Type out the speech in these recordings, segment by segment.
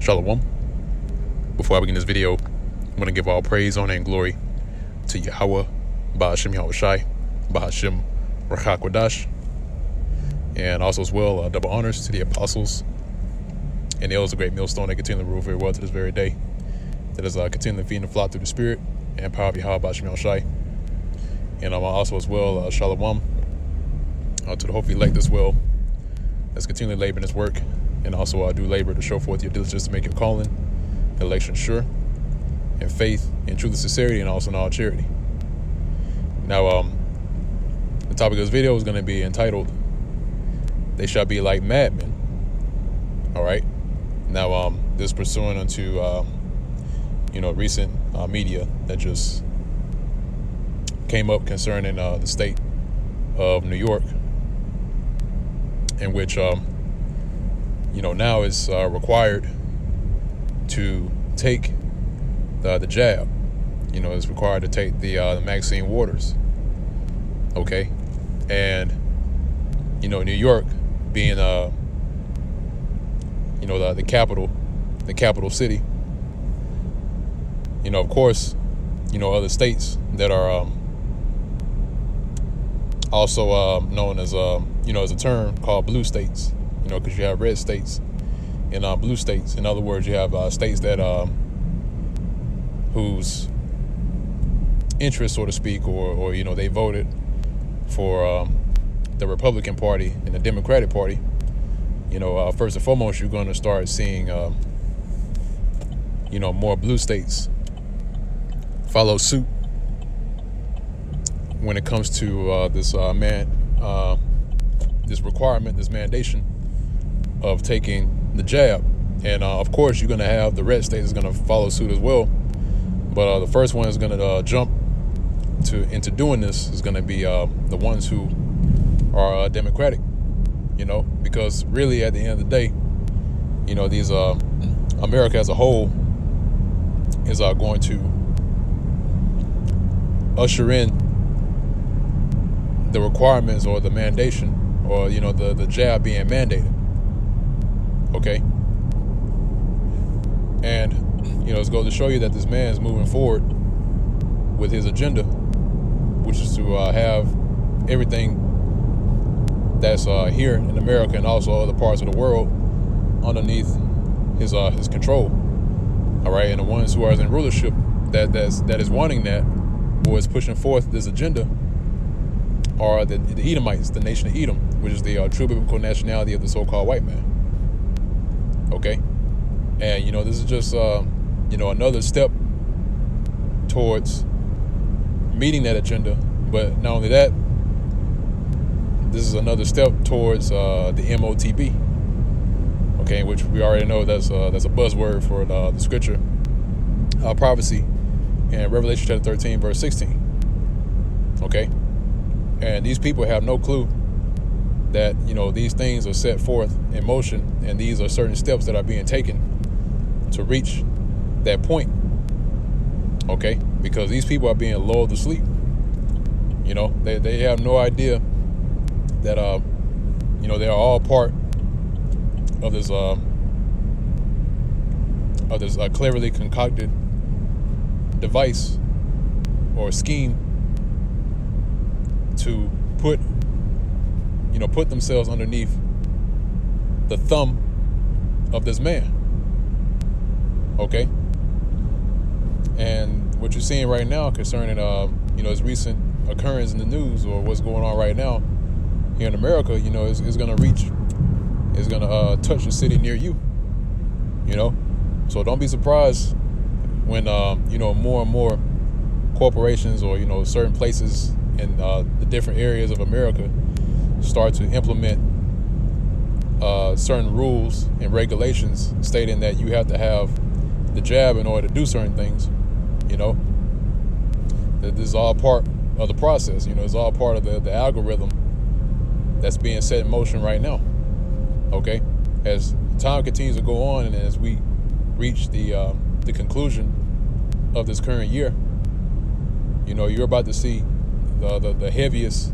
Shalom. Before I begin this video, I'm going to give all praise, honor, and glory to Yahweh, Ba'ashem Yahushai, Ba'ashem Rachak Wadash, and also as well double honors to the apostles and the elders of Great Millstone that continue to rule very well to this very day, that is continuing to feed the flock through the Spirit and power of Yahweh, Ba'ashem Yahushai. And also as well Shalom to the hopefully elect as well, that's continually laboring this work, and also do labor to show forth your diligence to make your calling, election sure, and faith in truth and sincerity, and also in all charity. Now, the topic of this video is going to be entitled, "They Shall Be Like Madmen." All right. Now, this is pursuant unto, recent media that just came up concerning the state of New York, in which, now it's required to take the jab. It's required to take the Maxine Waters. Okay, and New York being the capital city. Of course, other states that are also known as as a term called blue states. Because you have red states and blue states. In other words, you have states that whose interest, so to speak, or they voted for the Republican Party and the Democratic Party. First and foremost, you're going to start seeing more blue states follow suit when it comes to this requirement, this mandation of taking the jab. And of course, you're going to have the red states is going to follow suit as well. But the first one is going to jump into doing this is going to be the ones who are Democratic. Because really at the end of the day, these America as a whole is going to usher in the requirements or the mandation or the jab being mandated. Okay, and it's going to show you that this man is moving forward with his agenda, which is to have everything that's here in America and also other parts of the world underneath his control. All right, and the ones who are in rulership that is wanting that or is pushing forth this agenda are the Edomites, the nation of Edom, which is the true biblical nationality of the so-called white man. Okay, and this is just another step towards meeting that agenda. But not only that, this is another step towards the MOTB. Okay, which we already know that's a buzzword for the scripture prophecy in Revelation chapter 13, verse 16. Okay, and these people have no clue that these things are set forth in motion, and these are certain steps that are being taken to reach that point. Okay, because these people are being lulled to sleep. They have no idea that they are all part of this cleverly concocted device or scheme to put themselves underneath the thumb of this man. Okay, and what you're seeing right now concerning this recent occurrence in the news, or what's going on right now here in America, is going to touch a city near you. So don't be surprised when more and more corporations or certain places in the different areas of America start to implement certain rules and regulations stating that you have to have the jab in order to do certain things. That this is all part of the process. It's all part of the algorithm that's being set in motion right now. Okay, as time continues to go on, and as we reach the conclusion of this current year, you're about to see the heaviest,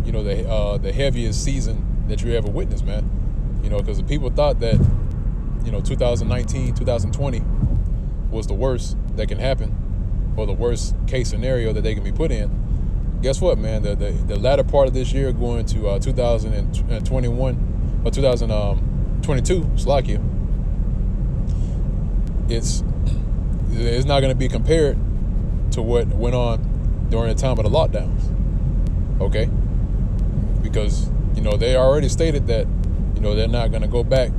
the heaviest season that you ever witnessed, man. Because the people thought that 2019, 2020 was the worst that can happen, or the worst case scenario that they can be put in. Guess what, man? The latter part of this year going to 2021 or 2022, Slovakia, it's not going to be compared to what went on during the time of the lockdowns. Okay? Because, they already stated that, they're not going to go back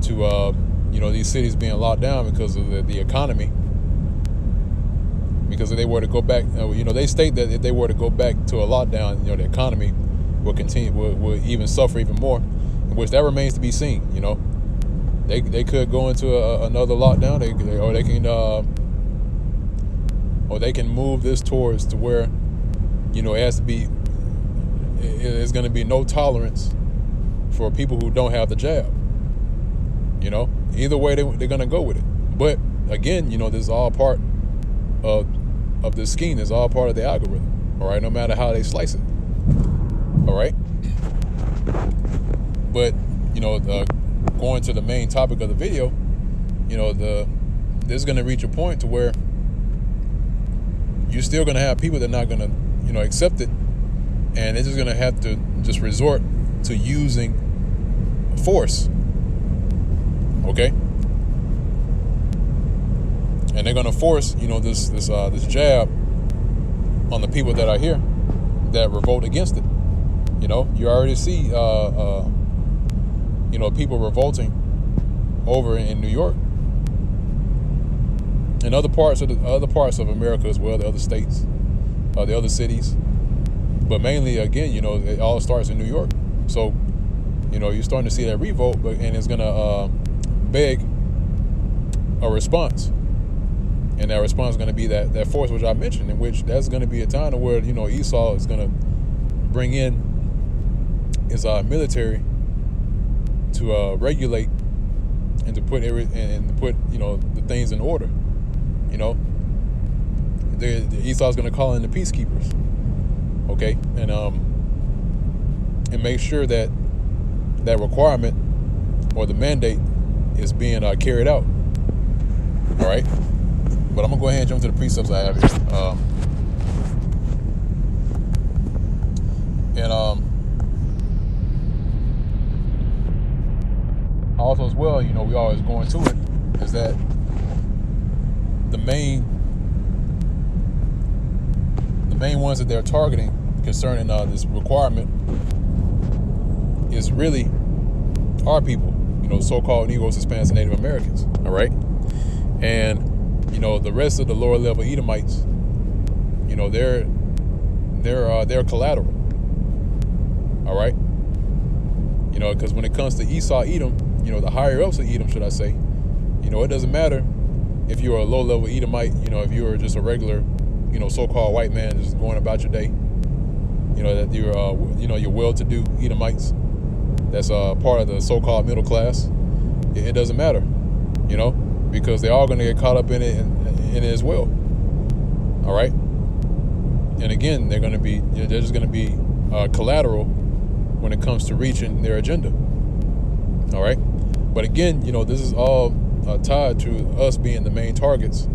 to, these cities being locked down because of the economy. Because if they were to go back, they state that if they were to go back to a lockdown, the economy will even suffer even more, which that remains to be seen. They could go into another lockdown, they can move this towards to where, it has to be, it's going to be no tolerance for people who don't have the jab. Either way they're going to go with it. But again, this is all part of the scheme. It's all part of the algorithm. All right, no matter how they slice it. All right. But going to the main topic of the video, this is going to reach a point to where you're still going to have people that are not going to accept it, and they're just going to have to just resort to using force. Okay. And they're going to force, this jab on the people that are here that revolt against it. You already see, people revolting over in New York and other parts of America as well, the other states, the other cities. But mainly, again, it all starts in New York. So, you're starting to see that revolt, and it's going to beg a response. And that response is going to be that force which I mentioned, in which that's going to be a time where, Esau is going to bring in his military to regulate and to put the things in order. Esau is going to call in the peacekeepers, okay, and make sure that requirement or the mandate is being carried out. All right. But I'm going to go ahead and jump to the precepts I have here. Also as well, we always go into it, is that the main ones that they're targeting concerning this requirement is really our people, so-called Negroes, Hispanics, and Native Americans. All right. And the rest of the lower level Edomites, they're collateral. All right. Because when it comes to Esau, Edom, the higher ups of Edom, should I say, it doesn't matter if you're a low level Edomite, if you're just a regular, so-called white man just going about your day, that you're well-to-do Edomites, that's part of the so-called middle class. It doesn't matter, because they're all going to get caught up in it as well. All right. And again, they're just going to be collateral when it comes to reaching their agenda. All right. But again, this is all tied to us being the main targets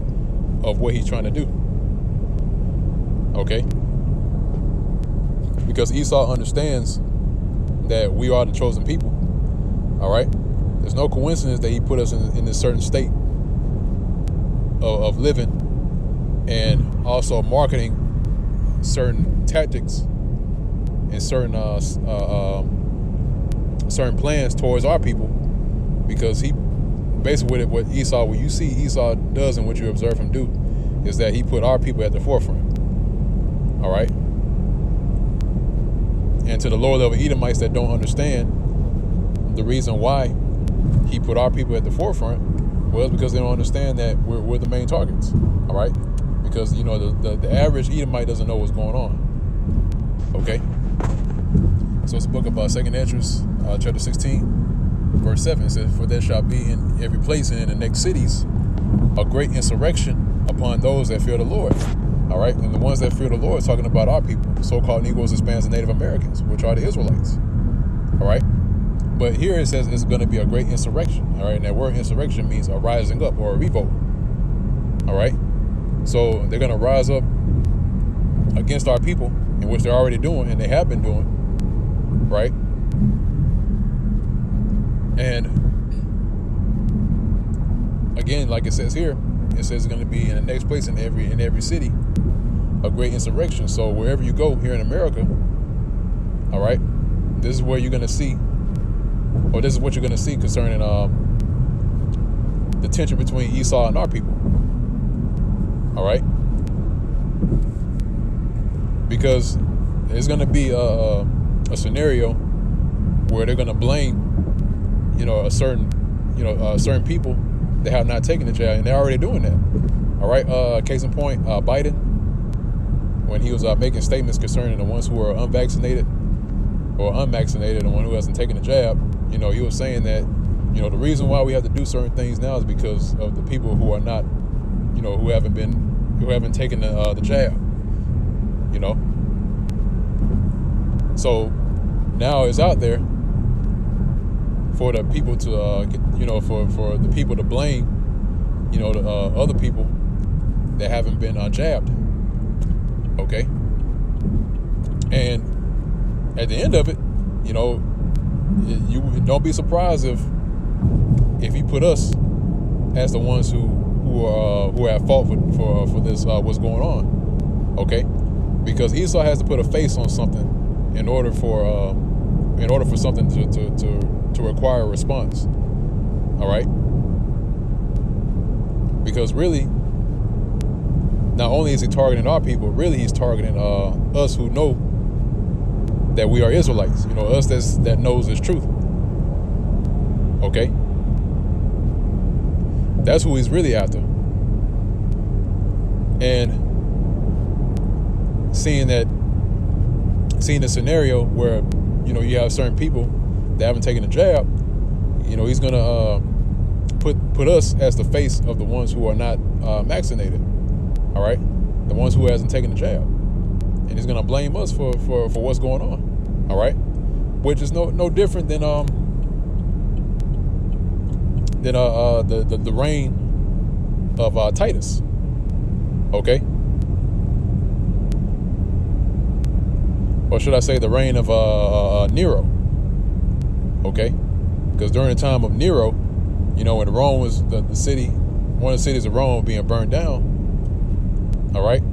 of what he's trying to do. Okay. Because Esau understands that we are the chosen people. All right. There's no coincidence that he put us in this certain state of living, and also marketing certain tactics and certain plans towards our people, because he basically what you see Esau does and what you observe him do is that he put our people at the forefront. All right. And to the lower level Edomites that don't understand the reason why he put our people at the forefront, well, it's because they don't understand that we're the main targets. All right. Because, the average Edomite doesn't know what's going on. Okay. So it's a book about 2nd Esdras, chapter 16, verse 7. It says, "For there shall be in every place and in the next cities a great insurrection upon those that fear the Lord." All right. And the ones that fear the Lord is talking about our people, the so-called Negroes, Hispanics, and Native Americans, which are the Israelites. All right. But here it says it's going to be a great insurrection. All right, and that word insurrection means a rising up or a revolt. All right, so they're going to rise up against our people, in which they're already doing and they have been doing. Right, and again, like it says here, it says it's going to be in the next place in every city, a great insurrection. So wherever you go here in America, all right, this is where you're going to see, or this is what you're going to see concerning the tension between Esau and our people. All right, because there's going to be a scenario where they're going to blame, certain people that have not taken the jab, and they're already doing that. All right, case in point, Biden, when he was making statements concerning the ones who are unvaccinated or unvaccinated, and one who hasn't taken the jab, he was saying that, the reason why we have to do certain things now is because of the people who are not, who haven't taken the jab, So now it's out there for the people to, for the people to blame, the other people that haven't been jabbed. Okay. And at the end of it, you don't be surprised if you put us as the ones who are at fault for this what's going on. Okay. Because Esau has to put a face on something in order for something to require a response. All right, because really, not only is he targeting our people, really he's targeting us who know that we are Israelites. Us that knows this truth. Okay, that's who he's really after. And seeing the scenario where you have certain people that haven't taken the jab, he's gonna put us as the face of the ones who are not vaccinated. All right, the ones who hasn't taken the jab, and he's gonna blame us for what's going on. All right, which is no different than the reign of Titus. Okay. Or should I say the reign of Nero? Okay, because during the time of Nero, when Rome was the city, one of the cities of Rome being burned down. All right,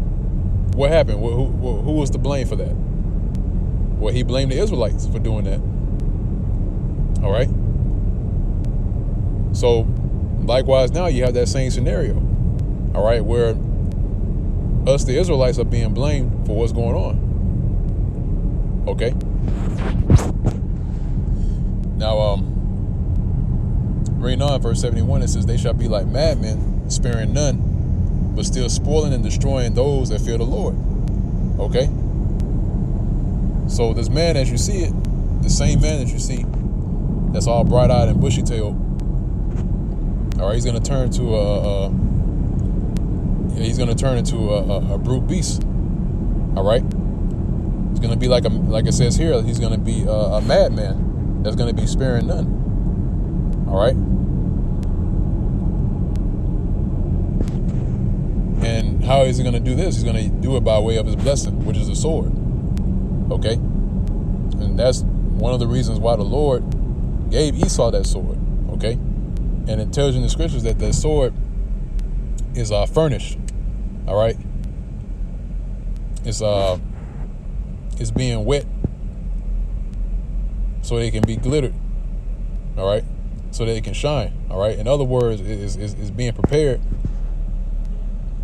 what happened? Who was to blame for that? Well, he blamed the Israelites for doing that. All right. So, likewise, now you have that same scenario. All right, where us, the Israelites, are being blamed for what's going on. Okay. Now, reading on verse 71, it says, "They shall be like madmen, sparing none, but still spoiling and destroying those that fear the Lord." Okay. So this man, as you see it, the same man that you see, that's all bright-eyed and bushy-tailed. All right, he's gonna turn to a brute beast. All right. He's going to be like it says here, he's going to be a madman that's going to be sparing none. All right. And how is he going to do this? He's going to do it by way of his blessing, which is a sword. Okay. And that's one of the reasons why the Lord gave Esau that sword. Okay. And it tells you in the scriptures that the sword is furnished. All right. It's being wet so they can be glittered. All right. So that it can shine. All right. In other words, is being prepared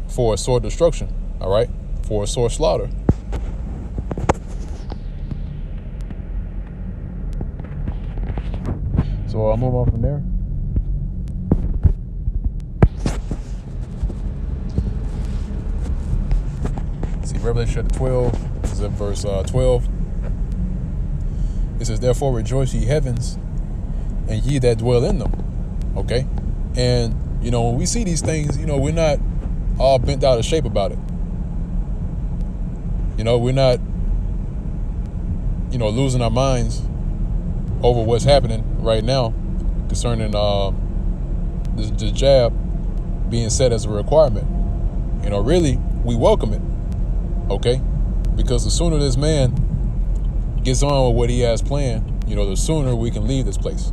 for a sword destruction. All right. For a sword slaughter. So I'll move on from there. See, Revelation chapter 12. This is in verse 12. It says, "Therefore rejoice, ye heavens, and ye that dwell in them." Okay? And, when we see these things, we're not all bent out of shape about it. We're not, losing our minds over what's happening right now concerning the jab being set as a requirement. Really, we welcome it, okay? Because the sooner this man gets on with what he has planned, the sooner we can leave this place,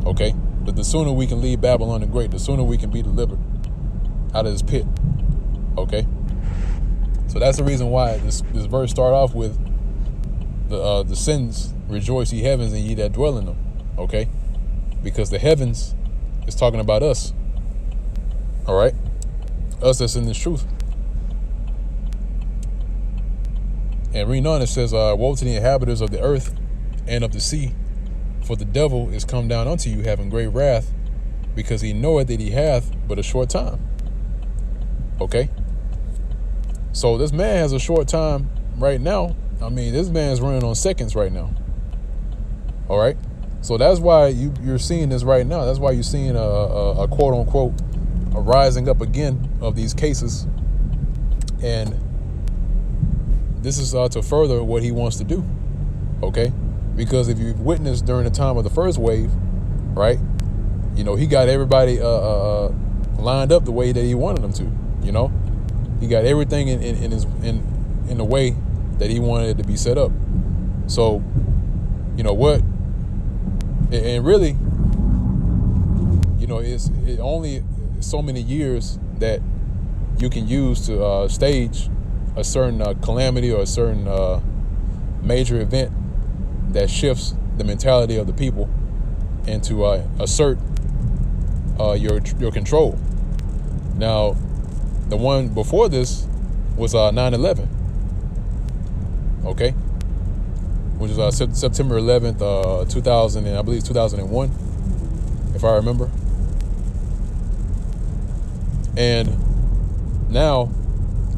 okay? But the sooner we can leave Babylon the Great, the sooner we can be delivered out of this pit, okay? So that's the reason why this verse start off with the sins rejoice ye heavens and ye that dwell in them, okay? Because the heavens is talking about us, all right? Us that's in this truth. And reading on, it says, woe to the inhabitants of the earth and of the sea, for the devil is come down unto you having great wrath, because he knoweth that he hath but a short time. Okay? So this man has a short time right now. This man's running on seconds right now. All right? So that's why you're seeing this right now. That's why you're seeing a quote-unquote a rising up again of these cases. And this is to further what he wants to do. Okay? Because if you've witnessed during the time of the first wave, right, he got everybody lined up the way that he wanted them to. He got everything in the way that he wanted it to be set up. So, what? And really, it's only so many years that you can use to stage a certain calamity or a certain major event that shifts the mentality of the people and to assert your control. Now, the one before this was 9/11, okay, which is September 11th, 2000, and I believe 2001, if I remember. And now,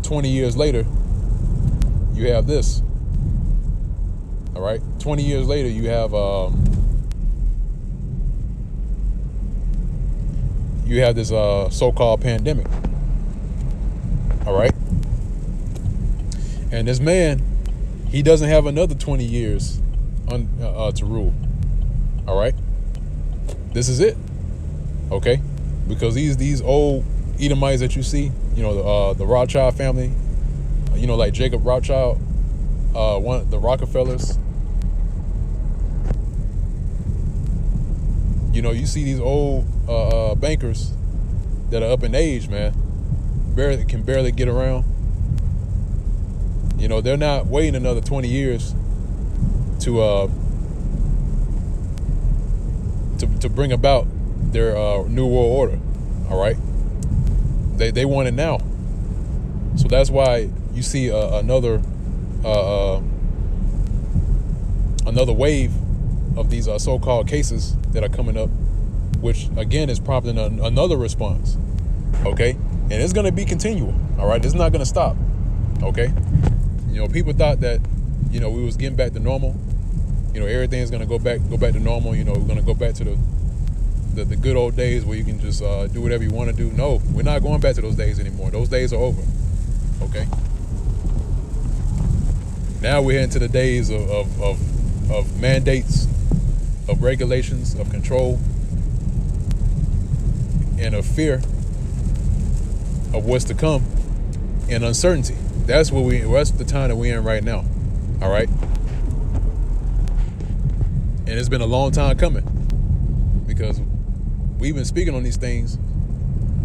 20 years later, you have this. All right, 20 years later, you have this so-called pandemic. All right, and this man, he doesn't have another 20 years to rule. All right, this is it. Okay, because these old Edomites that you see, the Rothschild family, like Jacob Rothschild, the Rockefellers. You see these old bankers that are up in age, man, can barely get around. They're not waiting another 20 years to bring about their new world order. All right, they want it now. So that's why you see another wave of these so-called cases that are coming up, which again is prompting another response. Okay, and it's going to be continual. All right, it's not going to stop. Okay, people thought that we was getting back to normal. Everything's going to go back to normal. We're going to go back to the good old days where you can just do whatever you want to do. No, we're not going back to those days anymore. Those days are over. Okay. Now we're into the days of mandates, of regulations, of control, and of fear of what's to come, and uncertainty. That's the time that we're in right now. All right. And it's been a long time coming, because we've been speaking on these things,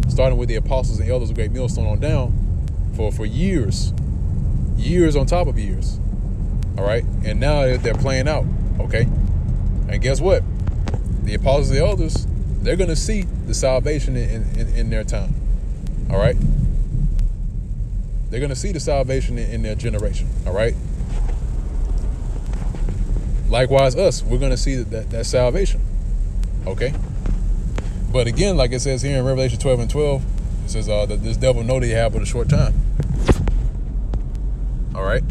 starting with the apostles and elders of Great Millstone on down, for years on top of years. All right, and now they're playing out. Okay, and guess what? The apostles and the elders, they're gonna see the salvation in their time. All right, they're gonna see the salvation in their generation. All right. Likewise, us, we're gonna see that salvation. Okay. But again, like it says here in Revelation 12:12, it says that this devil know that he have but a short time. All right.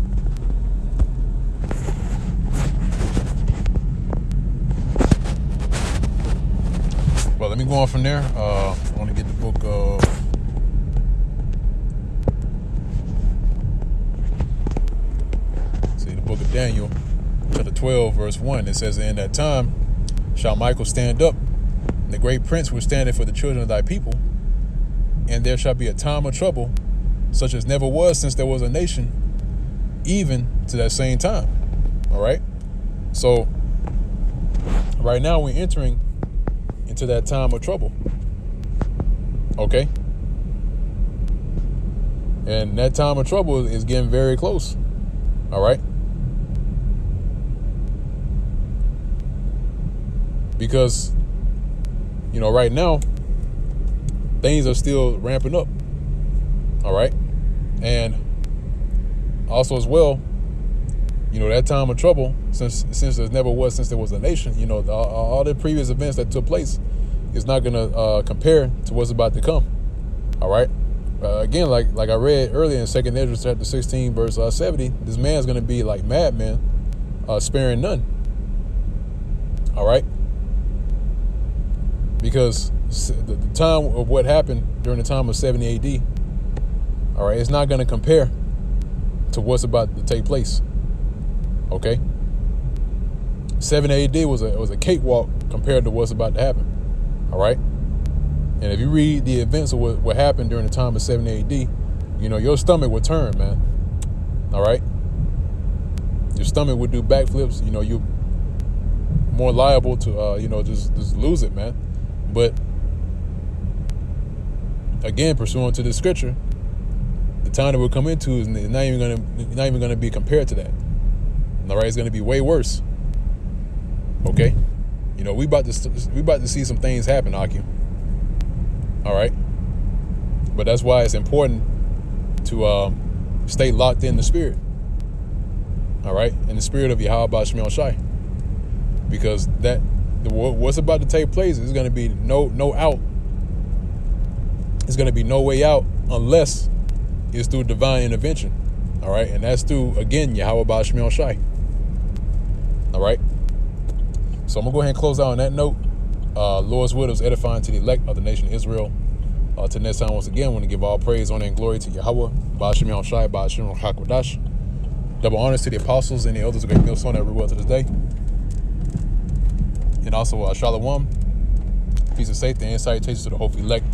Well, let me go on from there. I want to get the book of the book of Daniel, chapter 12, verse 1. It says, in that time shall Michael stand up, and the great prince will stand for the children of thy people, and there shall be a time of trouble, such as never was since there was a nation, even to that same time. All right? So right now we're entering into that time of trouble. Okay? And that time of trouble is getting very close. All right? Because, right now, things are still ramping up. All right? And also as well, that time of trouble, since there never was since there was a nation, all the previous events that took place is not going to compare to what's about to come. All right? Again, like I read earlier in 2nd Ezra chapter 16, verse 70, this man's going to be like madman, sparing none. All right? Because the time of what happened during the time of 70 AD, all right, it's not going to compare to what's about to take place. Okay? 70 AD was a cakewalk compared to what's about to happen. All right? And if you read the events of what happened during the time of 70 AD, your stomach would turn, man. All right? Your stomach would do backflips. You're more liable to, just lose it, man. But again, pursuant to the scripture, the time that we'll come into is not even gonna be compared to that. All right, it's gonna be way worse. Okay, we about to see some things happen, Aki. All right, but that's why it's important to stay locked in the spirit. All right, in the spirit of Yahweh Shemel Shai, because what's about to take place is going to be no out. It's going to be no way out unless it's through divine intervention. All right. And that's through, again, Yahweh Shemel Shai. All right. So I'm going to go ahead and close out on that note. Lord's word is edifying to the elect of the nation of Israel. Till next time, once again, I want to give all praise, honor, and glory to Yahweh, Shemel Shai, Shemel HaKodash. Double honors to the apostles and the elders of Great Millstone everywhere to this day. And also Shalom, peace and safety and salutations to the hopeful elect.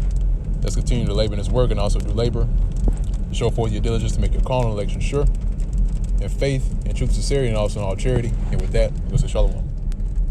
Let's continue to labor in this work and also do labor. Show forth your diligence to make your calling election sure. In faith, in truth, sincerity, and also in all charity. And with that, we'll say Shalom.